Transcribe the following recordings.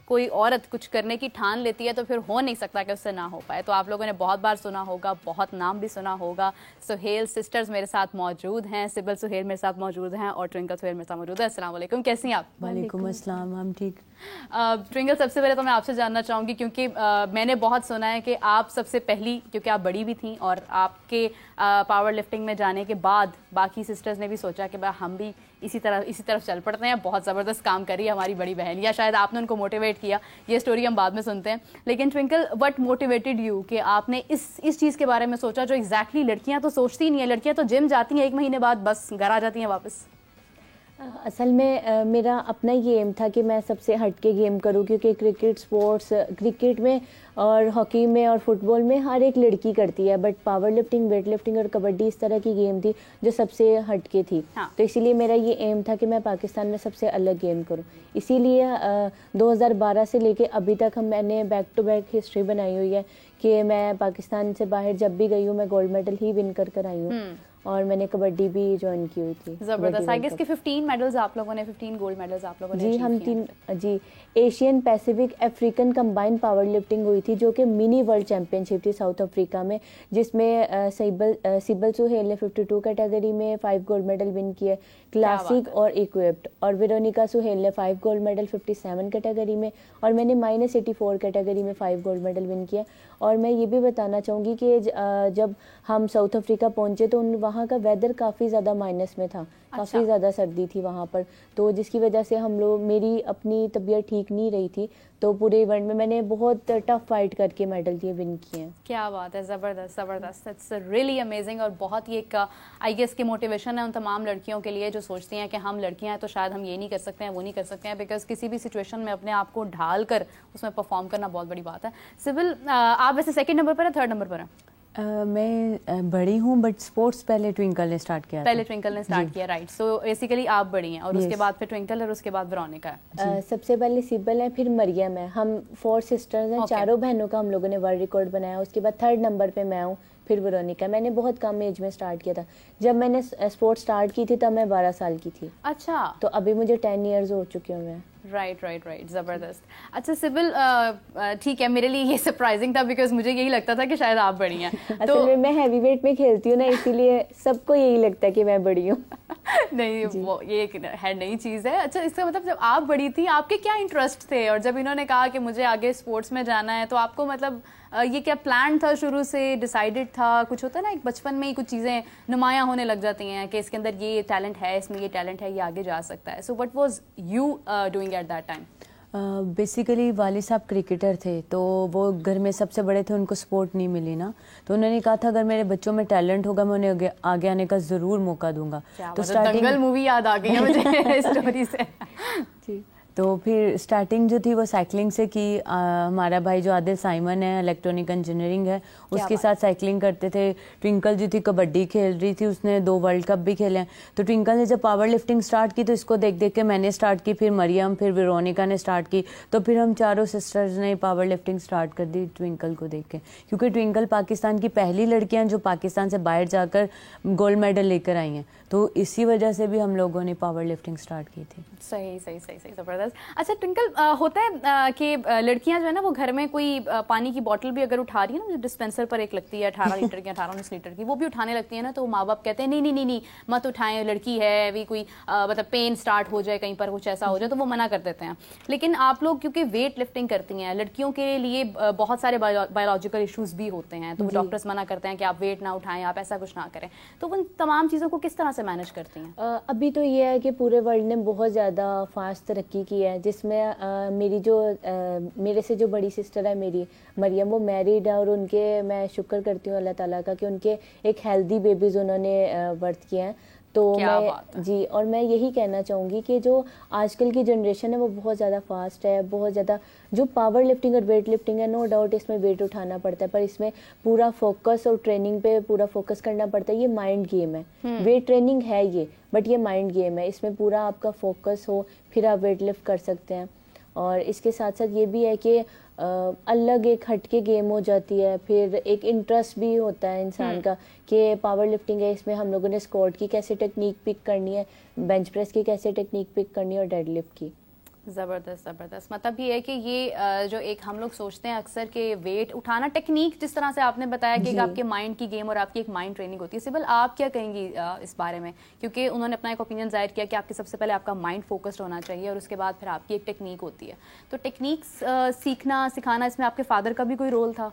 کوئی عورت کچھ کرنے کی ٹھان لیتی ہے تو پھر ہو نہیں سکتا کہ اس سے نہ ہو پائے. تو آپ لوگوں نے بہت بار سنا ہوگا, بہت نام بھی سنا ہوگا. سہیل سسٹرز میرے ساتھ موجود ہیں, سبل سہیل میرے ساتھ موجود ہیں اور ٹوئنکل سہیل میرے ساتھ موجود ہے. السلام علیکم, کیسی ہیں آپ؟ وعلیکم السلام, ہم ٹھیک. ٹوئنکل, سب سے پہلے تو میں آپ سے جاننا چاہوں گی کیونکہ میں نے بہت سنا ہے کہ آپ سب سے پہلی, کیونکہ آپ بڑی بھی تھیں اور آپ کے پاور لفٹنگ میں جانے کے بعد باقی سسٹرز نے بھی سوچا کہ ہم بھی اسی طرف چل پڑتے ہیں. بہت زبردست کام کری ہے ہماری بڑی بہن, یا شاید آپ نے ان کو موٹیویٹ کیا, یہ اسٹوری ہم بعد میں سنتے ہیں. لیکن ٹوئنکل, وٹ موٹیویٹڈ یو کہ آپ نے اس چیز کے بارے میں سوچا جو ایگزیکٹلی لڑکیاں تو سوچتی نہیں ہیں, لڑکیاں تو جم جاتی ہیں 1 مہینے بعد بس گھر آ جاتی ہیں واپس. اصل میں میرا اپنا یہ ایم تھا کہ میں سب سے ہٹ کے گیم کروں, کیونکہ کرکٹ سپورٹس, کرکٹ میں اور ہاکی میں اور فٹ بال میں ہر ایک لڑکی کرتی ہے, but power lifting, weight lifting اور کبڈی اس طرح کی گیم تھی جو سب سے ہٹ کے تھی. تو اسی لیے میرا یہ ایم تھا کہ میں پاکستان میں سب سے الگ گیم کروں. اسی لیے 2012 سے لے کے ابھی تک میں نے بیک ٹو بیک ہسٹری بنائی ہوئی ہے کہ میں پاکستان سے باہر جب بھی گئی ہوں میں گولڈ میڈل ہی ون کر آئی ہوں. اور میں نے کبڈی بھی جوائن کی ہوئی تھی. زبردست. آئی گیس کہ 15 میڈلز آپ لوگوں نے, 15 گولڈ میڈلز آپ لوگوں نے جی ہم 3 جی Asian Pacific African combined powerlifting ہوئی تھی جو کہ منی ورلڈ چیمپئن شپ تھی ساؤتھ افریقہ میں, جس میں سبل سہیل نے 52 کیٹیگری میں 5 گولڈ میڈل ون کیے, کلاسک اور ایکوپڈ, اور ویرونیکا سہیل نے 5 گولڈ میڈل 57 کیٹیگری میں, اور میں نے -84 کیٹیگری میں 5 گولڈ میڈل ون کیا. اور میں یہ بھی بتانا چاہوں گی کہ جب ہم ساؤتھ افریقہ پہنچے تو وہاں کا ویدر کافی زیادہ مائنس میں تھا, کافی زیادہ سردی تھی وہاں پر, تو جس کی وجہ سے میری اپنی طبیعت ٹھیک نہیں رہی تھی, تو پورے ایونٹ میں نے بہت ٹف فائٹ کر کے میڈل یہ ون کیے ہیں. کیا بات ہے, زبردست زبردست, اٹس ریئلی امیزنگ. اور بہت ہی ایک آئی گیس کی موٹیویشن ہے ان تمام لڑکیوں کے لیے جو سوچتی ہیں کہ ہم لڑکیاں ہیں تو شاید ہم یہ نہیں کر سکتے ہیں, وہ نہیں کر سکتے ہیں, بیکاز کسی بھی سچویشن میں اپنے آپ کو ڈھال کر اس میں پرفارم کرنا بہت بڑی بات ہے. سبل, آپ ویسے 2nd نمبر پر ہیں, 3rd نمبر پر ہیں؟ میں بڑی ہوں, بٹ سپورٹس پہلے ٹوئنکل نے اسٹارٹ کیا. پہلے ٹوئنکل نے اسٹارٹ کیا, رائٹ. سو بیسیکلی آپ بڑی ہیں, اور اس کے بعد پھر ٹوئنکل اور اس کے بعد ویرونیکا ہے. سب سے پہلے سبل ہے, پھر مریم ہے. ہم 4 سسٹرز ہیں, چاروں بہنوں کا ہم لوگوں نے ورلڈ ریکارڈ بنایا. اس کے بعد 3rd نمبر پہ میں ہوں, پھر ویرونیکا. میں نے بہت کم ایج میں اسٹارٹ کیا تھا. جب میں نے اسپورٹ اسٹارٹ کی تھی تب میں 12 سال کی تھی. اچھا, تو ابھی مجھے 10 ایئرز ہو چکے ہوئے ہیں. رائٹ, زبردست. اچھا سبل, ٹھیک ہے, میرے لیے یہ سرپرائزنگ تھا بیکاز مجھے یہی لگتا تھا کہ شاید آپ بڑی ہیں. اصل میں ہیوی ویٹ میں کھیلتی ہوں نا, اسی لیے سب کو یہی لگتا ہے کہ میں بڑی ہوں. نہیں, وہ یہ ایک نئی چیز ہے. اچھا, اس کا مطلب جب آپ بڑی تھی آپ کے کیا انٹرسٹ تھے, اور جب انہوں نے کہا کہ مجھے آگے اسپورٹس میں جانا ہے تو آپ کو مطلب یہ کیا پلان تھا شروع سے, ڈیسائیڈڈ تھا؟ کچھ ہوتا ہے نا ایک بچپن میں ہی کچھ چیزیں نمایاں ہونے لگ جاتی ہیں کہ اس کے اندر یہ ٹیلنٹ ہے, اس میں یہ ٹیلنٹ ہے, یہ آگے جا سکتا ہے. So what was you doing at that time? Basically والد صاحب کرکٹر تھے, تو وہ گھر میں سب سے بڑے تھے, ان کو سپورٹ نہیں ملی نا, تو انہوں نے کہا تھا اگر میرے بچوں میں ٹیلنٹ ہوگا میں انہیں آگے آنے کا ضرور موقع دوں گا. تو دنگل مووی یاد آ گئی ہے مجھے اسٹوری سے. جی, تو پھر اسٹارٹنگ جو تھی وہ سائیکلنگ سے کی. ہمارا بھائی جو عادل سائمن ہے, الیکٹرانک انجینئرنگ ہے, اس کے ساتھ سائیکلنگ کرتے تھے. ٹوئنکل جو تھی کبڈی کھیل رہی تھی, اس نے 2 ورلڈ کپ بھی کھیلے ہیں. تو ٹوئنکل نے جب پاور لفٹنگ اسٹارٹ کی تو اس کو دیکھ دیکھ کے میں نے اسٹارٹ کی, پھر مریم, پھر ویرونیکا نے اسٹارٹ کی, تو پھر ہم چاروں سسٹرز نے پاور لفٹنگ اسٹارٹ کر دی ٹوئنکل کو دیکھ کے, کیونکہ ٹوئنکل پاکستان کی پہلی لڑکیاں جو پاکستان سے باہر جا کر گولڈ میڈل لے کر آئی ہیں, تو اسی وجہ سے بھی ہم لوگوں نے پاور لفٹنگ اسٹارٹ کی تھی. صحیح, زبردست. اچھا ٹوئنکل, ہوتا ہے کہ لڑکیاں جو ہے نا وہ گھر میں کوئی پانی کی بوٹل بھی اگر اٹھا رہی ہے نا, ڈسپینسر پر ایک لگتی ہے 18 لیٹر کی, 18-19 لیٹر کی, وہ بھی اٹھانے لگتی ہے نا, تو ماں باپ کہتے ہیں نہیں مت اٹھائیں, لڑکی ہے, ابھی کوئی مطلب پین سٹارٹ ہو جائے, کہیں پر کچھ ایسا ہو جائے, تو وہ منع کر دیتے ہیں. لیکن آپ لوگ کیونکہ ویٹ لفٹنگ کرتی ہیں, لڑکیوں کے لیے بہت سارے بایولوجیکل ایشوز بھی ہوتے ہیں, تو ڈاکٹرز منع کرتے ہیں کہ آپ ویٹ نہ اٹھائیں, آپ ایسا کچھ نہ کریں, تو ان تمام چیزوں کو کس طرح سے مینیج کرتی ہیں؟ ابھی تو یہ ہے کہ پورے ورلڈ نے بہت زیادہ فاسٹ ترقی کی ہے, جس میں میرے سے جو بڑی سسٹر ہے میری مریم, وہ میریڈ ہے, اور ان کے میں شکر کرتی ہوں اللہ تعالیٰ کا کہ ان کے ایک ہیلدی بیبیز انہوں نے برتھ کیا ہیں. تو میں جی, اور میں یہی کہنا چاہوں گی کہ جو آج کل کی جنریشن ہے وہ بہت زیادہ فاسٹ ہے, بہت زیادہ جو پاور لفٹنگ اور ویٹ لفٹنگ ہے, نو ڈاؤٹ اس میں ویٹ اٹھانا پڑتا ہے, پر اس میں پورا فوکس اور ٹریننگ پہ پورا فوکس کرنا پڑتا ہے. یہ مائنڈ گیم ہے, ویٹ ٹریننگ ہے یہ, بٹ یہ مائنڈ گیم ہے, اس میں پورا آپ کا فوکس ہو پھر آپ ویٹ لفٹ کر سکتے ہیں. اور اس کے ساتھ ساتھ یہ بھی ہے کہ الگ ایک ہٹ کے گیم ہو جاتی ہے, پھر ایک انٹرسٹ بھی ہوتا ہے انسان کا کہ پاور لفٹنگ ہے, اس میں ہم لوگوں نے اسکواٹ کی کیسے ٹیکنیک پک کرنی ہے, بینچ پریس کی کیسے ٹیکنیک پک کرنی ہے, اور ڈیڈ لفٹ کی. زبردست زبردست. مطلب یہ ہے کہ یہ جو ایک ہم لوگ سوچتے ہیں اکثر کہ ویٹ اٹھانا ٹیکنیک جس طرح سے آپ نے بتایا کہ آپ کے مائنڈ کی گیم اور آپ کی ایک مائنڈ ٹریننگ ہوتی ہے. سبل آپ کیا کہیں گی اس بارے میں؟ کیونکہ انہوں نے اپنا ایک اوپینین ظاہر کیا کہ آپ کے سب سے پہلے آپ کا مائنڈ فوکسڈ ہونا چاہیے اور اس کے بعد پھر آپ کی ایک ٹیکنیک ہوتی ہے. تو ٹیکنیکس سیکھنا سکھانا اس میں آپ کے فادر کا بھی کوئی رول تھا؟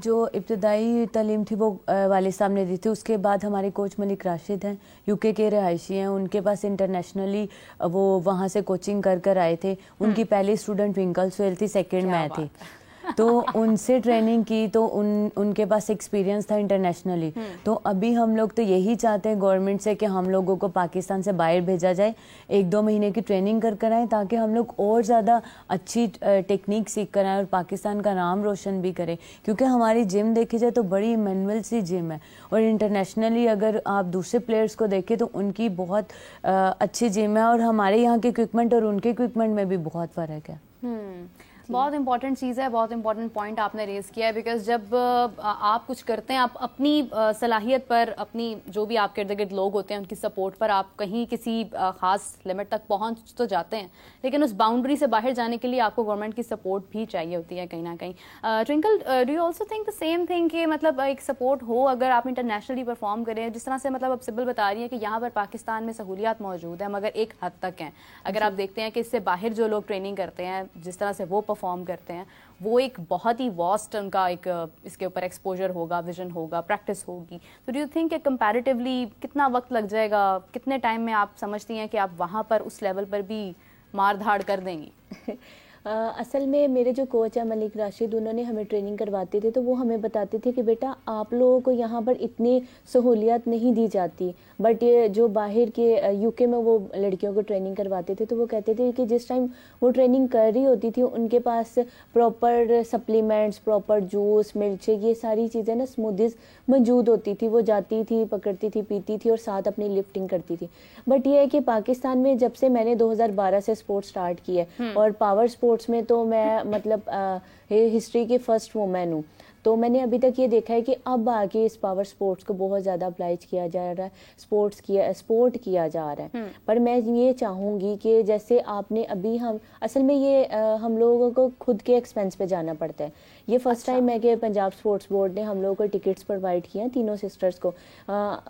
جو ابتدائی تعلیم تھی وہ والد صاحب نے دی تھی. اس کے بعد ہمارے کوچ ملک راشد ہیں, یو کے رہائشی ہیں, ان کے پاس انٹرنیشنلی وہ وہاں سے کوچنگ کر کر آئے تھے. ان کی پہلی اسٹوڈنٹ ٹوئنکل سہیل تھی, سیکنڈ میں تھی, تو ان سے ٹریننگ کی, تو ان کے پاس ایکسپیرینس تھا انٹرنیشنلی. تو ابھی ہم لوگ تو یہی چاہتے ہیں گورنمنٹ سے کہ ہم لوگوں کو پاکستان سے باہر بھیجا جائے, 1-2 مہینے کی ٹریننگ کر کر آئیں تاکہ ہم لوگ اور زیادہ اچھی ٹیکنیک سیکھ کر آئیں اور پاکستان کا نام روشن بھی کریں. کیونکہ ہماری جم دیکھی جائے تو بڑی مینول سی جم ہے, اور انٹرنیشنلی اگر آپ دوسرے پلیئرس کو دیکھیں تو ان کی بہت اچھی جم ہے, اور ہمارے یہاں کے اکوپمنٹ اور ان کے اکوپمنٹ میں بھی بہت فرق ہے. بہت امپورٹنٹ چیز ہے, بہت امپورٹنٹ پوائنٹ آپ نے ریز کیا ہے. بیکاز جب آپ کچھ کرتے ہیں آپ اپنی صلاحیت پر, اپنی جو بھی آپ کے ارد گرد لوگ ہوتے ہیں ان کی سپورٹ پر آپ کہیں کسی خاص لمٹ تک پہنچ تو جاتے ہیں, لیکن اس باؤنڈری سے باہر جانے کے لیے آپ کو گورنمنٹ کی سپورٹ بھی چاہیے ہوتی ہے کہیں نہ کہیں. Twinkle, do you also think the same thing کہ مطلب ایک سپورٹ ہو اگر آپ انٹرنیشنلی پرفارم کریں, جس طرح سے مطلب اب سبل بتا رہی ہے کہ یہاں پر پاکستان میں سہولیات موجود ہیں مگر ایک حد تک ہیں. اگر آپ دیکھتے ہیں کہ اس سے باہر جو لوگ ٹریننگ کرتے ہیں جس طرح سے وہ پرفارم کرتے ہیں وہ ایک بہت ہی واسٹ ان کا ایک اس کے اوپر ایکسپوجر ہوگا, ویژن ہوگا, پریکٹس ہوگی. تو ڈو یو تھنک کہ کمپیریٹیولی کتنا وقت لگ جائے گا, کتنے ٹائم میں آپ سمجھتی ہیں کہ آپ وہاں پر اس لیول پر بھی مار دھاڑ کر دیں گی؟ اصل میں میرے جو کوچ ہیں ملک راشد, انہوں نے ہمیں ٹریننگ کرواتے تھے, تو وہ ہمیں بتاتے تھے کہ بیٹا آپ لوگوں کو یہاں پر اتنی سہولیات نہیں دی جاتی, بٹ یہ جو باہر کے یو کے میں وہ لڑکیوں کو ٹریننگ کرواتے تھے تو وہ کہتے تھے کہ جس ٹائم وہ ٹریننگ کر رہی ہوتی تھی ان کے پاس proper supplements, proper juice, milkshake, یہ ساری چیزیں نا اسموتھیز موجود ہوتی تھی. وہ جاتی تھی, پکڑتی تھی, پیتی تھی اور ساتھ اپنی لفٹنگ کرتی تھی. بٹ یہ ہے کہ پاکستان میں جب سے میں نے 2012 سے اسپورٹ اسٹارٹ کی ہے, اور پاور اسپورٹس میں تو میں مطلب ہسٹری کی فرسٹ وومن ہوں, تو میں نے ابھی تک یہ دیکھا ہے کہ اب آگے اس پاور سپورٹس کو بہت زیادہ اپلائز کیا جا رہا ہے, سپورٹ کیا جا رہا ہے. پر میں یہ چاہوں گی کہ جیسے آپ نے ابھی اصل میں یہ ہم لوگوں کو خود کے ایکسپینس پہ جانا پڑتا ہے. یہ فرسٹ ٹائم ہے کہ پنجاب سپورٹس بورڈ نے ہم لوگوں کو ٹکٹس پرووائڈ کیا تینوں سسٹرز کو,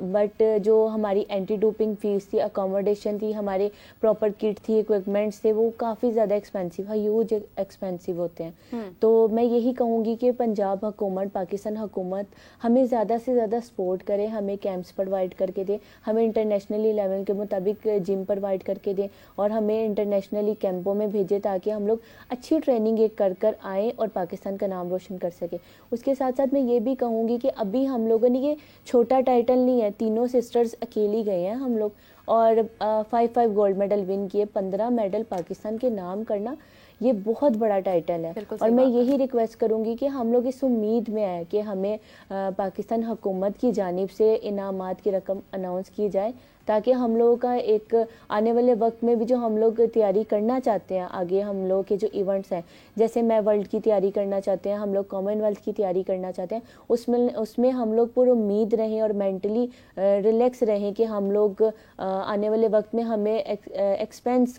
بٹ جو ہماری اینٹی ڈوپنگ فیس تھی, اکوموڈیشن تھی, ہمارے پراپر کٹ تھی, اکوپمنٹس تھے, وہ کافی زیادہ ایکسپینسو, ہیوج ایکسپینسو ہوتے ہیں. تو میں یہی کہوں گی کہ پنجاب حکومت, پاکستان حکومت ہمیں زیادہ سے زیادہ سپورٹ کرے, ہمیں کیمپس پرووائڈ کر کے دے, ہمیں انٹرنیشنلی لیول کے مطابق جم پرووائڈ کر کے دے, اور ہمیں انٹرنیشنلی کیمپوں میں بھیجے تاکہ ہم لوگ اچھی ٹریننگ ایک کر آئیں اور پاکستان کا نام روشن کر سکے. اس کے ساتھ ساتھ میں یہ بھی کہوں گی کہ ابھی ہم لوگوں نے یہ چھوٹا ٹائٹل نہیں ہے, تینوں سسٹرز اکیلی گئے ہیں ہم لوگ, اور 5 گولڈ میڈل ون کیے, 15 میڈل پاکستان کے نام کرنا یہ بہت بڑا ٹائٹل ہے. اور میں یہی ریکویسٹ کروں گی کہ ہم لوگ اس امید میں آئے کہ ہمیں پاکستان حکومت کی جانب سے انعامات کی رقم اناؤنس کی جائے, تاکہ ہم لوگوں کا ایک آنے والے وقت میں بھی جو ہم لوگ تیاری کرنا چاہتے ہیں آگے, ہم لوگ کے جو ایونٹس ہیں, جیسے میں ورلڈ کی تیاری کرنا چاہتے ہیں, ہم لوگ کامن ویلتھ کی تیاری کرنا چاہتے ہیں, اس میں ہم لوگ پر امید رہیں اور مینٹلی ریلیکس رہیں کہ ہم لوگ آنے والے وقت میں ہمیں ایکسپینس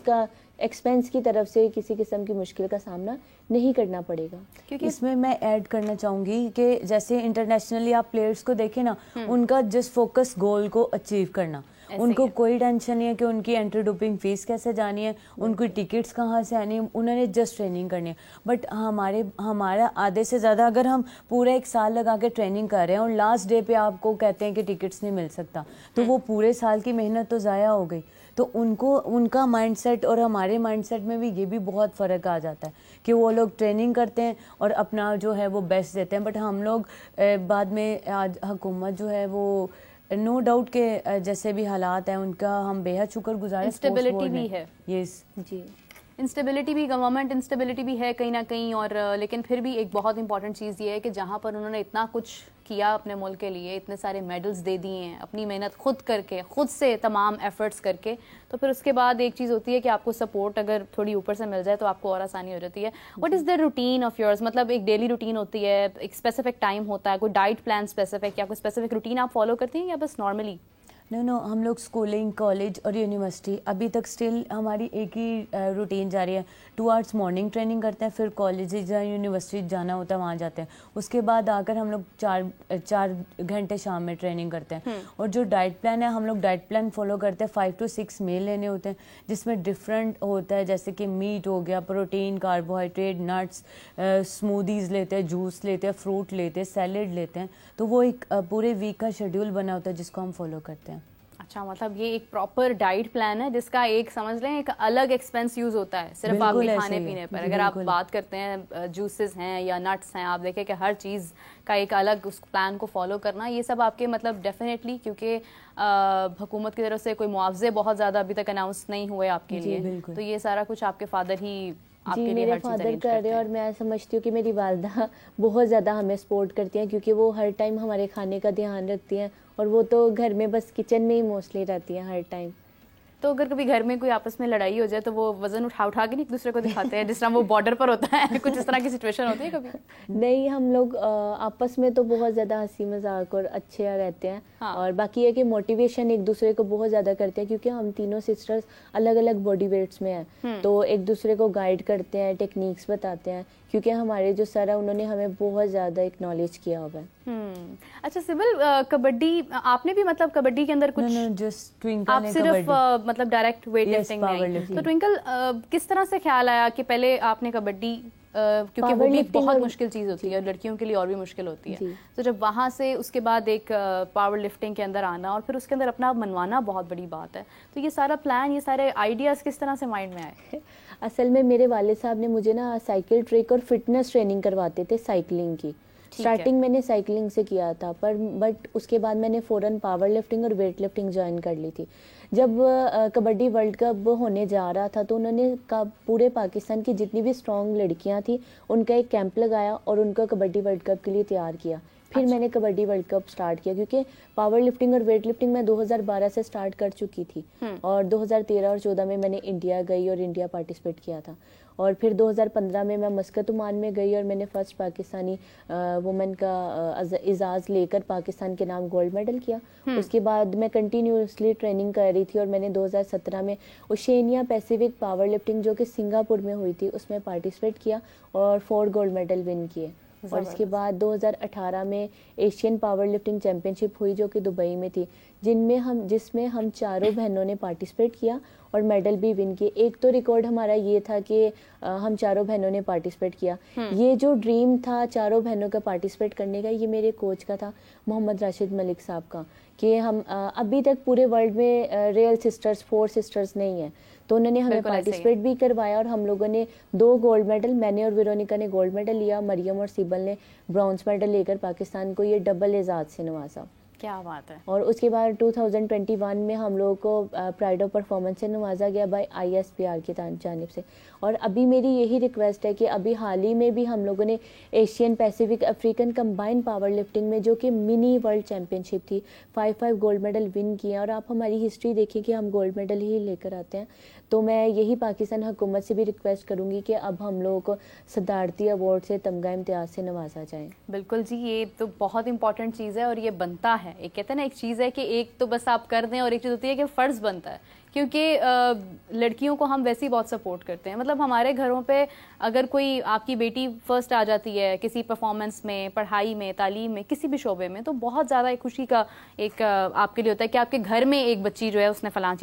کی طرف سے کسی قسم کی مشکل کا سامنا نہیں کرنا پڑے گا. کیونکہ اس میں ایڈ کرنا چاہوں گی کہ جیسے انٹرنیشنلی آپ پلیئرس کو دیکھیں نا, ان کا جسٹ فوکس گول کو اچیو کرنا, ان کو کوئی ٹینشن نہیں ہے کہ ان کی اینٹی ڈوپنگ فیس کیسے جانی ہے, ان کی ٹکٹس کہاں سے آنی ہے, انہوں نے جسٹ ٹریننگ کرنی ہے. بٹ ہمارا آدھے سے زیادہ اگر ہم پورا 1 سال لگا کے ٹریننگ کر رہے ہیں اور لاسٹ ڈے پہ آپ کو کہتے ہیں کہ ٹکٹس نہیں مل سکتا, تو وہ پورے سال کی محنت تو ضائع ہو گئی. تو ان کا مائنڈ سیٹ اور ہمارے مائنڈ سیٹ میں بھی یہ بھی بہت فرق آ جاتا ہے کہ وہ لوگ ٹریننگ کرتے ہیں اور اپنا جو ہے وہ بیسٹ دیتے ہیں, بٹ ہم لوگ بعد میں آج حکومت جو ہے وہ نو ڈاؤٹ کہ جیسے بھی حالات ہیں ان کا ہم بے حد شکر گزار ہیں. انسٹیبلٹی بھی ہے, یس جی انسٹیبلٹی بھی, گورنمنٹ انسٹیبلٹی بھی ہے کہیں نہ کہیں, اور لیکن پھر بھی ایک بہت امپورٹنٹ چیز یہ ہے کہ جہاں پر انہوں نے اتنا کچھ کیا اپنے ملک کے لیے, اتنے سارے میڈلز دے دیے ہیں, اپنی محنت خود کر کے, خود سے تمام ایفرٹس کر کے, تو پھر اس کے بعد ایک چیز ہوتی ہے کہ آپ کو سپورٹ اگر تھوڑی اوپر سے مل جائے تو آپ کو اور آسانی ہو جاتی ہے. What is the routine of yours, مطلب ایک ڈیلی روٹین ہوتی ہے, ایک اسپیسیفک ٹائم ہوتا ہے, کوئی ڈائٹ پلان اسپیسیفک یا کوئی اسپیسیفک روٹین آپ فالو کرتی ہیں یا بس نارملی؟ نو ہم لوگ اسکولنگ کالج اور یونیورسٹی ابھی تک اسٹل ہماری ایک ہی روٹین جاری ہے. 2 hours مارننگ ٹریننگ کرتے ہیں, پھر کالجز یا یونیورسٹی جانا ہوتا ہے وہاں جاتے ہیں, اس کے بعد آ کر ہم لوگ 4 گھنٹے شام میں ٹریننگ کرتے ہیں. اور جو ڈائٹ پلان ہے ہم لوگ ڈائٹ پلان فالو کرتے ہیں, 5 to 6 میل لینے ہوتے ہیں جس میں ڈفرینٹ ہوتا ہے, جیسے کہ میٹ ہو گیا, پروٹین, کاربوہائیڈریٹ, نٹس, اسمودیز لیتے ہیں, جوس لیتے ہیں, فروٹ لیتے ہیں, سیلڈ لیتے ہیں. تو وہ ایک پورے ویک کا شیڈیول بنا ہوتا ہے جس کو ہم فالو کرتے ہیں. اچھا, مطلب یہ ایک پراپر ڈائٹ پلان ہے جس کا ایک سمجھ لیں ایک الگ ایکسپینس یوز ہوتا ہے صرف آپ کے کھانے پینے پر. اگر آپ بات کرتے ہیں جوسز ہیں یا نٹس ہیں, آپ دیکھیں کہ ہر چیز کا ایک الگ اس پلان کو فالو کرنا, یہ سب آپ کے مطلب ڈیفینیٹلی, کیونکہ حکومت کی طرف سے کوئی معاوضے بہت زیادہ ابھی تک اناؤنس نہیں ہوئے آپ کے لیے, تو یہ سارا کچھ آپ کے فادر ہی جی میرے فادر کر رہے ہیں. اور میں سمجھتی ہوں کہ میری والدہ بہت زیادہ ہمیں سپورٹ کرتی ہیں کیونکہ وہ ہر ٹائم ہمارے کھانے کا دھیان رکھتی ہیں, اور وہ تو گھر میں بس کچن میں ہی موسٹلی رہتی ہیں ہر ٹائم. تو اگر کبھی گھر میں کوئی آپس میں لڑائی ہو جائے تو وہ وزن اٹھا کے نہیں ایک دوسرے کو دکھاتے ہیں جس طرح وہ بارڈر پر ہوتا ہے, کچھ اس طرح کی سچویشن ہوتی ہے کبھی؟ نہیں, ہم لوگ آپس میں تو بہت زیادہ ہنسی مذاق اور اچھے رہتے ہیں. اور باقی یہ کہ موٹیویشن ایک دوسرے کو بہت زیادہ کرتے ہیں کیونکہ ہم تینوں سسٹرز الگ الگ باڈی ویٹس میں ہیں, تو ایک دوسرے کو گائیڈ کرتے ہیں, ٹیکنیکس بتاتے ہیں, کیونکہ ہمارے جو سر ہیں انہوں نے ہمیں بہت زیادہ اکنالج کیا ہوا ہے. اچھا سبل, کبڈی آپ نے بھی مطلب کبڈی کے اندر کچھ, آپ صرف مطلب ڈائریکٹ ویٹ لفٹنگ میں, تو ٹوئنکل کس طرح سے خیال آیا کہ پہلے آپ نے کبڈی, کیونکہ وہ بھی بہت مشکل چیز ہوتی ہے, لڑکیوں کے لیے اور بھی مشکل ہوتی ہے, تو جب وہاں سے اس کے بعد ایک پاور لفٹنگ کے اندر آنا اور پھر اس کے اندر اپنا منوانا بہت بڑی بات ہے, تو یہ سارا پلان, یہ سارے آئیڈیاز کس طرح سے مائنڈ میں آئے؟ اصل میں میرے والد صاحب نے مجھے نا سائیکل ٹریک اور فٹنس ٹریننگ کرواتے تھے سائیکلنگ کی. اسٹارٹنگ میں نے سائیکلنگ سے کیا تھا, بٹ اس کے بعد میں نے فوراً پاور لفٹنگ اور ویٹ لفٹنگ جوائن کر لی تھی. جب کبڈی ورلڈ کپ ہونے جا رہا تھا تو انہوں نے پورے پاکستان کی جتنی بھی اسٹرانگ لڑکیاں تھیں ان کا ایک کیمپ لگایا اور ان کو کبڈی ورلڈ کپ کے لیے تیار کیا. پھر میں نے کبڈی ورلڈ کپ سٹارٹ کیا, کیونکہ پاور لفٹنگ اور ویٹ لفٹنگ میں 2012 سے سٹارٹ کر چکی تھی, اور 2013 اور 14 میں نے انڈیا گئی اور انڈیا پارٹیسپیٹ کیا تھا. اور پھر 2015 میں مسقط عمان میں گئی اور میں نے فرسٹ پاکستانی وومن کا اعزاز لے کر پاکستان کے نام گولڈ میڈل کیا. اس کے بعد میں کنٹینیوسلی ٹریننگ کر رہی تھی, اور میں نے 2017 میں اوشینیا پیسیفک پاور لفٹنگ جو کہ سنگاپور میں ہوئی تھی اس میں پارٹیسپیٹ کیا اور 4 گولڈ میڈل ون کیے. اور اس کے بعد 2018 میں ایشین پاور لفٹنگ چیمپئن شپ ہوئی جو کہ دبئی میں تھی, جس میں ہم چاروں بہنوں نے پارٹیسپیٹ کیا اور میڈل بھی ون کیے. ایک تو ریکارڈ ہمارا یہ تھا کہ ہم چاروں بہنوں نے پارٹیسپیٹ کیا. یہ جو ڈریم تھا چاروں بہنوں کا پارٹیسپیٹ کرنے کا, یہ میرے کوچ کا تھا, محمد راشد ملک صاحب کا, کہ ہم ابھی تک پورے ورلڈ میں ریئل سسٹرز 4 سسٹرز نہیں ہیں, تو انہوں نے ہمیں پارٹیسپیٹ بھی کروایا اور ہم لوگوں نے 2 گولڈ میڈل, میں نے اور ویرونیکا نے گولڈ میڈل لیا, مریم اور سیبل نے برونز میڈل لے کر پاکستان کو یہ ڈبل اعزاز سے نوازا. کیا بات ہے. اور اس کے بعد 2021 میں ہم لوگوں کو پرائڈ آف پرفارمنس سے نوازا گیا بائی ISPR کی جانب سے. اور ابھی میری یہی ریکویسٹ ہے کہ ابھی حال ہی میں بھی ہم لوگوں نے Asian Pacific African combine power lifting میں جو کہ منی ورلڈ چیمپئن شپ تھی 5 گولڈ میڈل ون کیے, اور آپ ہماری ہسٹری دیکھیں کہ ہم گولڈ میڈل ہی لے کر آتے ہیں. تو میں یہی پاکستان حکومت سے بھی ریکویسٹ کروں گی کہ اب ہم لوگوں کو صدارتی ایوارڈ سے تمغہ امتیاز سے نوازا جائے. بالکل جی, یہ تو بہت امپورٹنٹ چیز ہے اور یہ بنتا ہے. ایک کہتے ہیں نا ایک چیز ہے کہ ایک تو بس آپ کر دیں, اور ایک چیز ہوتی ہے کہ فرض بنتا ہے, کیونکہ لڑکیوں کو ہم ویسے ہی بہت سپورٹ کرتے ہیں. مطلب ہمارے گھروں پہ اگر کوئی آپ کی بیٹی فرسٹ آ جاتی ہے کسی پرفارمنس میں, پڑھائی میں, تعلیم میں, کسی بھی شعبے میں, تو بہت زیادہ ایک خوشی کا ایک آپ کے لیے ہوتا ہے کہ آپ کے گھر میں ایک بچی جو ہے اس نے فلاں